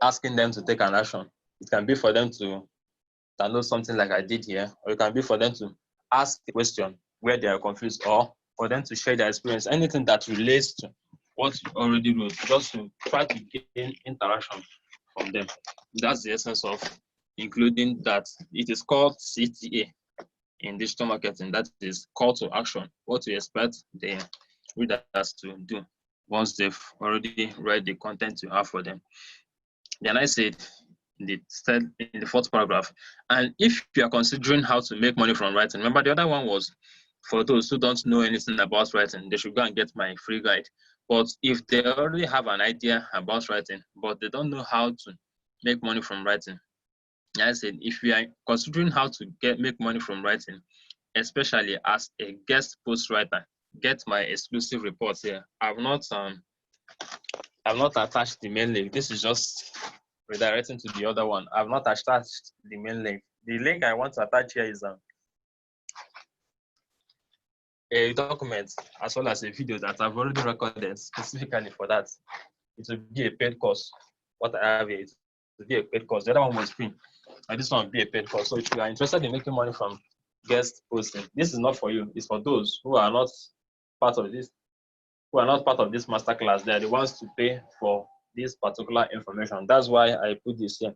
asking them to take an action. It can be for them to download something like I did here, or it can be for them to ask a question where they are confused, or for them to share their experience, anything that relates to what you already wrote, just to try to gain interaction from them. That's the essence of including that. It is called CTA in digital marketing. That is call to action, what you expect the readers to do once they've already read the content you have for them. Then I said in the fourth paragraph, and if you are considering how to make money from writing, remember the other one was for those who don't know anything about writing, they should go and get my free guide. But if they already have an idea about writing, but they don't know how to make money from writing, I said, if you are considering how to make money from writing, especially as a guest post writer, get my exclusive reports here. I've not attached the main link. This is just redirecting to the other one. I've not attached the main link. The link I want to attach here is a document as well as a video that I've already recorded specifically for that. It will be a paid course. What I have here is to be a paid course. The other one was free, and this one will be a paid course. So if you are interested in making money from guest posting, this is not for you. It's for those who are not part of this, masterclass. They are the ones to pay for this particular information. That's why I put this here.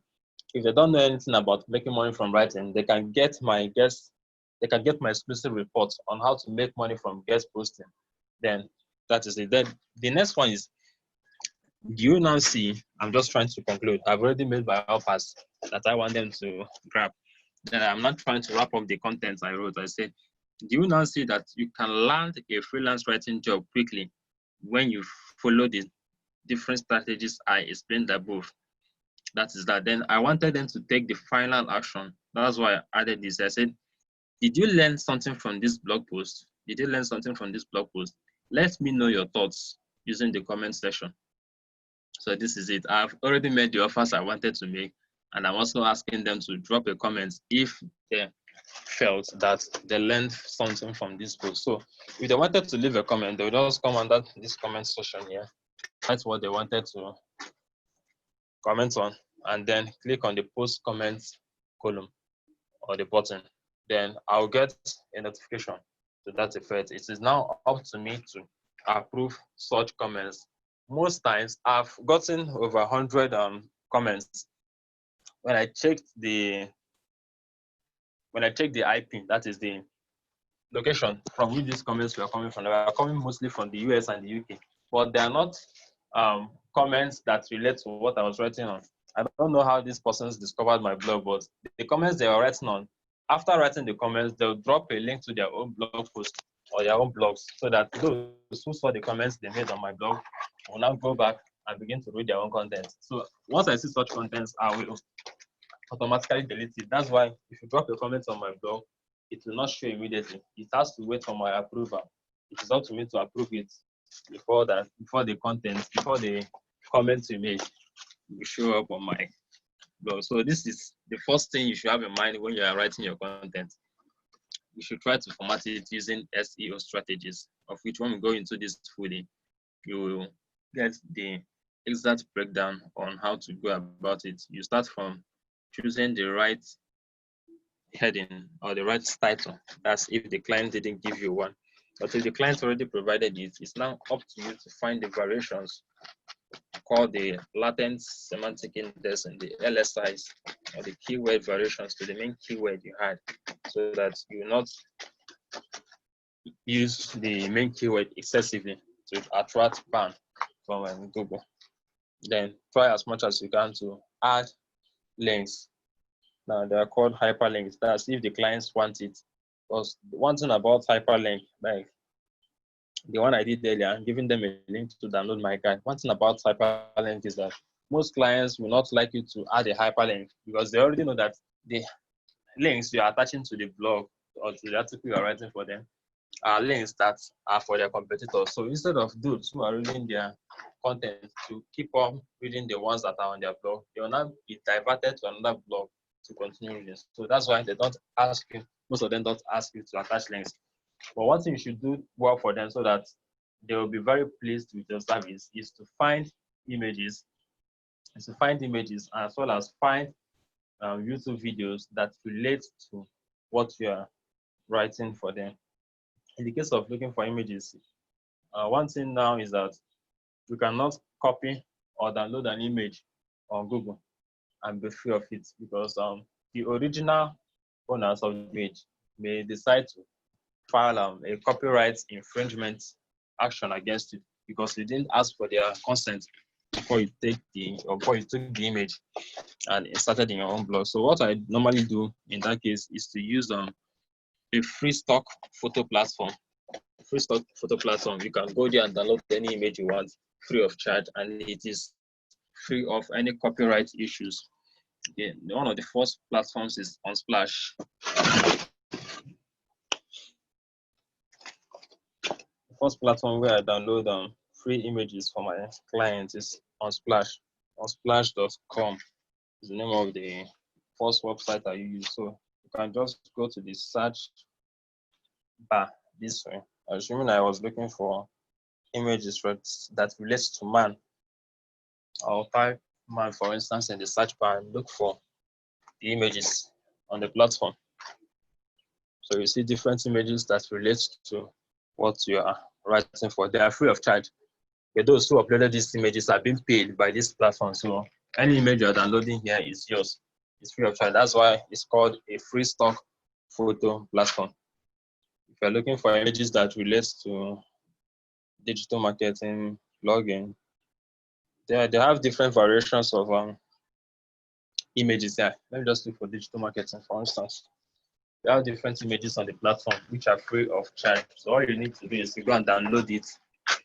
If they don't know anything about making money from writing, they can get my exclusive report on how to make money from guest posting. Then that is it. Then the next one is, do you now see, I'm just trying to conclude. I've already made my offers that I want them to grab. Then I'm not trying to wrap up the contents I wrote. I said, do you now see that you can land a freelance writing job quickly when you follow the different strategies I explained above? That is that. Then I wanted them to take the final action. That's why I added this. I said, did you learn something from this blog post? Did you learn something from this blog post? Let me know your thoughts using the comment section. So this is it. I've already made the offers I wanted to make, and I'm also asking them to drop a comment if they felt that they learned something from this post. So if they wanted to leave a comment, they would just come under this comment section here. That's what they wanted to comment on, and then click on the post comments column or the button. Then I'll get a notification to that effect. It is now up to me to approve such comments. Most times I've gotten over 100 comments. When I checked the IP, that is the location from which these comments were coming from. They were coming mostly from the US and the UK, but they are not comments that relate to what I was writing on. I don't know how these persons discovered my blog, but the comments they were writing on, after writing the comments, they'll drop a link to their own blog post or their own blogs, so that those who saw the comments they made on my blog will now go back and begin to read their own content. So once I see such contents, I will automatically delete it. That's why if you drop a comment on my blog, it will not show immediately. It has to wait for my approval. It is up to me to approve it before the comments you made will show up on my blog. So this is the first thing you should have in mind when you are writing your content. You should try to format it using SEO strategies, of which when we go into this fully, you will get the exact breakdown on how to go about it. You start from choosing the right heading or the right title. That's if the client didn't give you one. But if the client already provided it, it's now up to you to find the variations called the latent semantic index and the LSIs, or the keyword variations to the main keyword you had, so that you will not use the main keyword excessively to attract ban from Google. Then try as much as you can to add links. Now they are called hyperlinks. That's if the clients want it. Because one thing about hyperlink, like the one I did earlier, giving them a link to download my guide. One thing about hyperlink is that most clients will not like you to add a hyperlink because they already know that the links you are attaching to the blog or to the article you are writing for them are links that are for their competitors. So instead of those who are reading their content to keep on reading the ones that are on their blog, they will now be diverted to another blog to continue reading. So that's why they don't ask you, most of them don't ask you to attach links. But one thing you should do well for them so that they will be very pleased with your service is to find images, as well as find YouTube videos that relate to what you are writing for them. In the case of looking for images, one thing now is that you cannot copy or download an image on Google and be free of it, because the original owners of the image may decide to file a copyright infringement action against you because you didn't ask for their consent before you took the image and inserted in your own blog. So what I normally do in that case is to use a free stock photo platform. You can go there and download any image you want free of charge, and it is free of any copyright issues. One of the first platforms is Unsplash. The first platform where I download free images for my clients is Unsplash. Unsplash.com is the name of the first website I use. So you can just go to the search bar this way. Assuming I was looking for images that relates to man, I'll type man, for instance, in the search bar and look for the images on the platform. So you see different images that relate to what you are writing for. They are free of charge. But those who uploaded these images are being paid by this platform. So any image you're downloading here is yours. It's free of charge. That's why it's called a free stock photo platform. If you're looking for images that relate to digital marketing, blogging, they have different variations of images here. Let me just look for digital marketing, for instance. They have different images on the platform which are free of charge. So all you need to do is to go and download it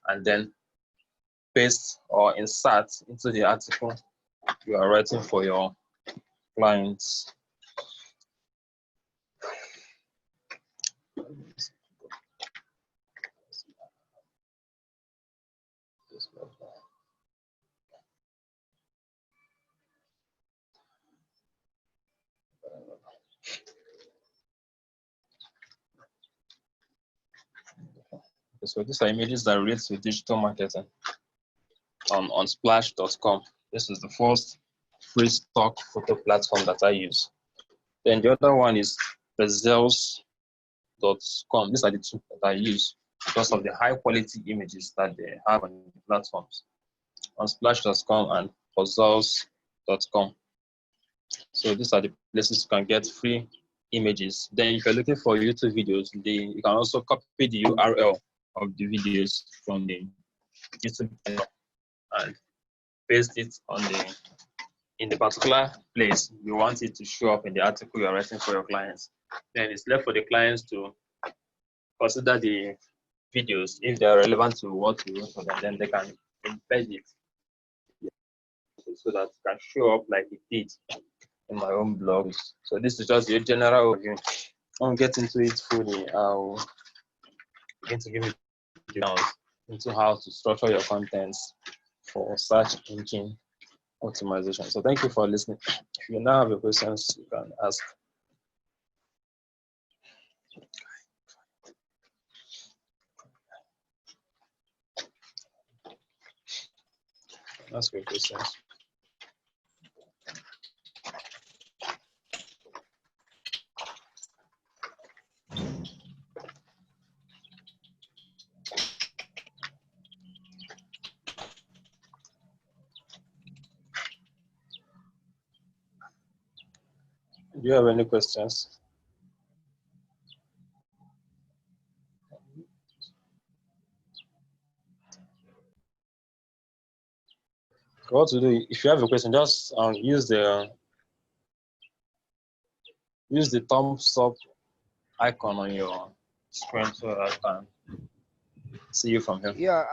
and then paste or insert into the article you are writing for your clients. So these are images that relate to digital marketing on splash.com. This is the first free stock photo platform that I use. Then the other one is bezels.com. These are the two that I use because of the high quality images that they have on the platforms, on splash.com and bezels.com. So these are the places you can get free images. Then if you're looking for YouTube videos, you can also copy the URL of the videos from the YouTube channel and paste it in the particular place you want it to show up in the article you're writing for your clients. Then it's left for the clients to consider the videos if they are relevant to what you wrote for them, then they can embed it so that it can show up like it did in my own blogs. So this is just a general overview. I'll get into it fully. I'll begin to give you details into how to structure your contents for search engine optimization. So thank you for listening. If you now have a questions, you can ask. Ask your questions. Do you have any questions? What to do? If you have a question, just use the thumbs up icon on your screen so I can see you from here. Yeah,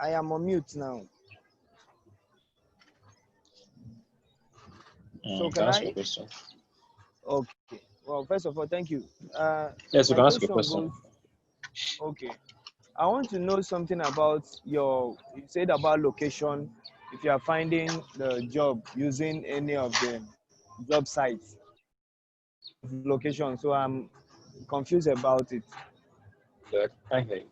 I am on mute now. So You can ask your I? question. Okay. Well, first of all, thank you. Yes, you My can ask your question question. goes. Okay. I want to know something about you said about location. If you are finding the job using any of the job sites of location, so I'm confused about it. Yeah, I hear you.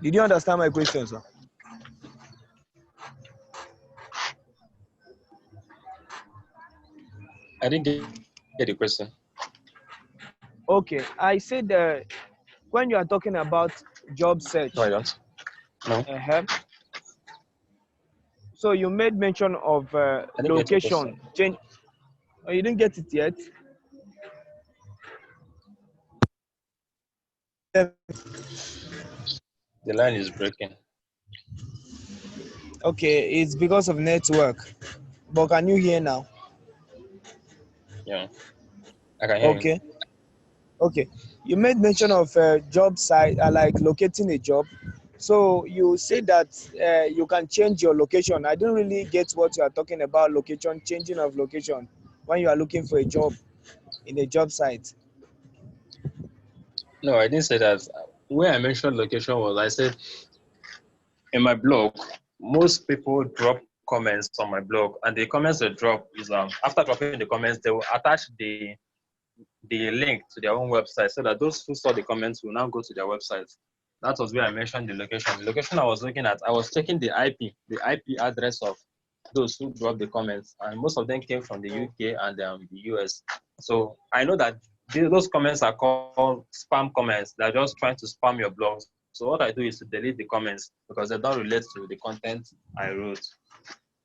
Did you understand my question, sir? I didn't get the question. Okay, I said when you are talking about job No, I search, don't. No, uh so you made mention of I didn't get your question. location change. Oh, you didn't get it yet. The line is breaking. Okay, it's because of network. But can you hear now? Yeah, I can hear you. Okay. Okay, you made mention of job site, like locating a job. So you say that you can change your location. I don't really get what you are talking about, location, changing of location when you are looking for a job in a job site. No, I didn't say that. Where I mentioned location was I said in my blog, most people drop comments on my blog, and the comments they drop is after dropping the comments, they will attach the link to their own website so that those who saw the comments will now go to their website. That was where I mentioned the location. The location I was looking at, I was checking the IP address of those who dropped the comments, and most of them came from the UK and the US. So I know that those comments are called spam comments. They're just trying to spam your blog. So what I do is to delete the comments because they don't relate to the content I wrote.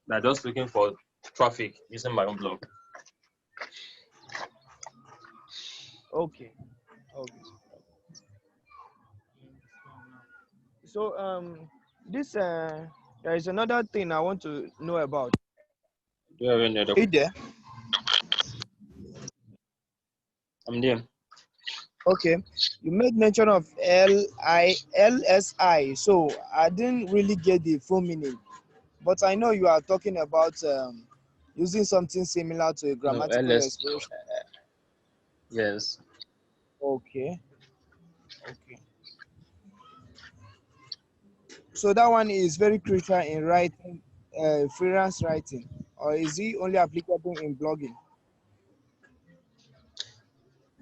They're just looking for traffic using my own blog. Okay. Okay. So this there is another thing I want to know about. Do you have any other? Are you there? I'm there. Okay. You made mention of LSI. So I didn't really get the full meaning. But I know you are talking about using something similar to a No, grammatical LS. expression. Yes. Okay, okay. So that one is very critical in writing, freelance writing, or is it only applicable in blogging?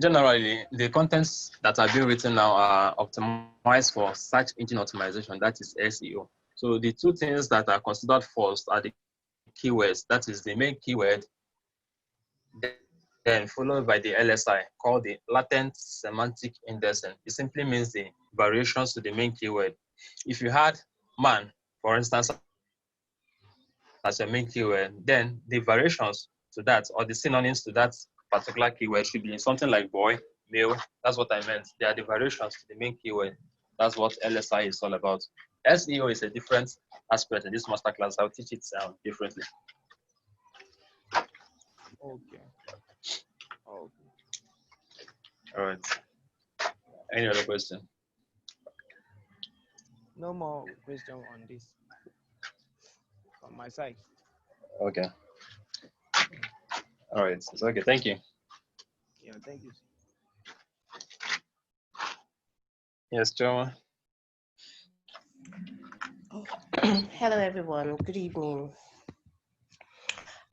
Generally, the contents that are being written now are optimized for search engine optimization, that is SEO. So the two things that are considered first are the keywords, that is the main keyword, then followed by the LSI, called the latent semantic indexing. It simply means the variations to the main keyword. If you had man, for instance, as a main keyword, then the variations to that or the synonyms to that particular keyword should be something like boy, male. That's what I meant. They are the variations to the main keyword. That's what LSI is all about. SEO is a different aspect in this masterclass. I'll teach it differently. Okay. Okay. All right. Any other question? No more question on this from my side. Okay. All right. It's okay. Thank you. Yeah, thank you. Yes, Choma. Hello, everyone. Good evening.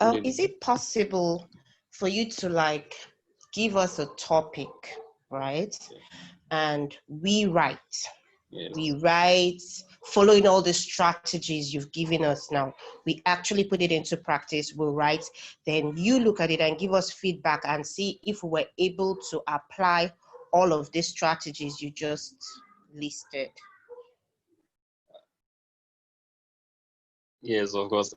Good Is evening. it possible for you to like give us a topic, right? And we write. Yes. We write following all the strategies you've given us now. We actually put it into practice. We'll write. Then you look at it and give us feedback and see if we're able to apply all of these strategies you just listed. Yes, of course.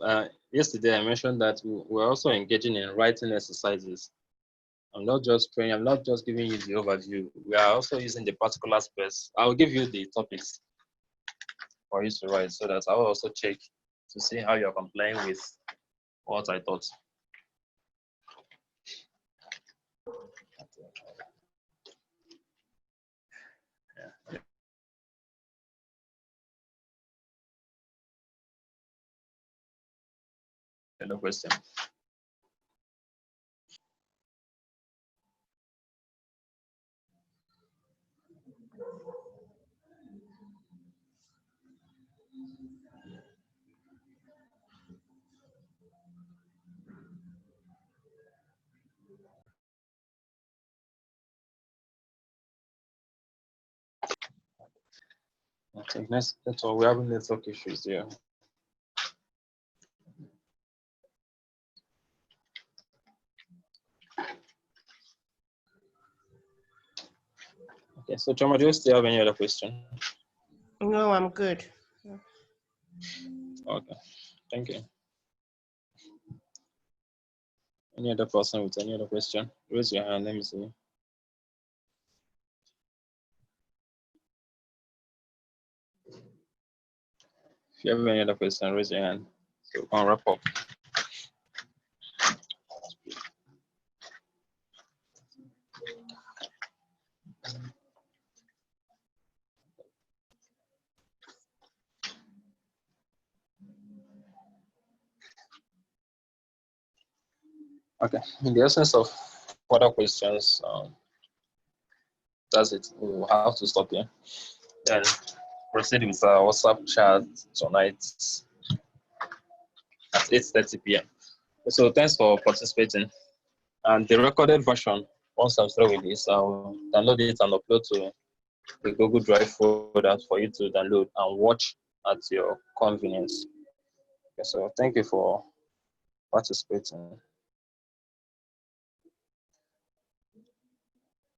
Yesterday I mentioned that we're also engaging in writing exercises. I'm not just praying, I'm not just giving you the overview. We are also using the particular space. I'll give you the topics for you to write so that I will also check to see how you're complying with what I thought. Yeah. No question. I think that's all. We're having network issues here. Okay, so Choma, do you still have any other question? No, I'm good. Okay, thank you. Any other person with any other question? Raise your hand, let me see. If you have any other question, raise your hand. So we can wrap up. Okay, in the essence of further questions, that's it. We'll have to stop here. Then proceed with our WhatsApp chat tonight at 8:30 p.m. So thanks for participating. And the recorded version, once I'm through with this, I'll download it and upload to the Google Drive folder for you to download and watch at your convenience. Okay, so thank you for participating.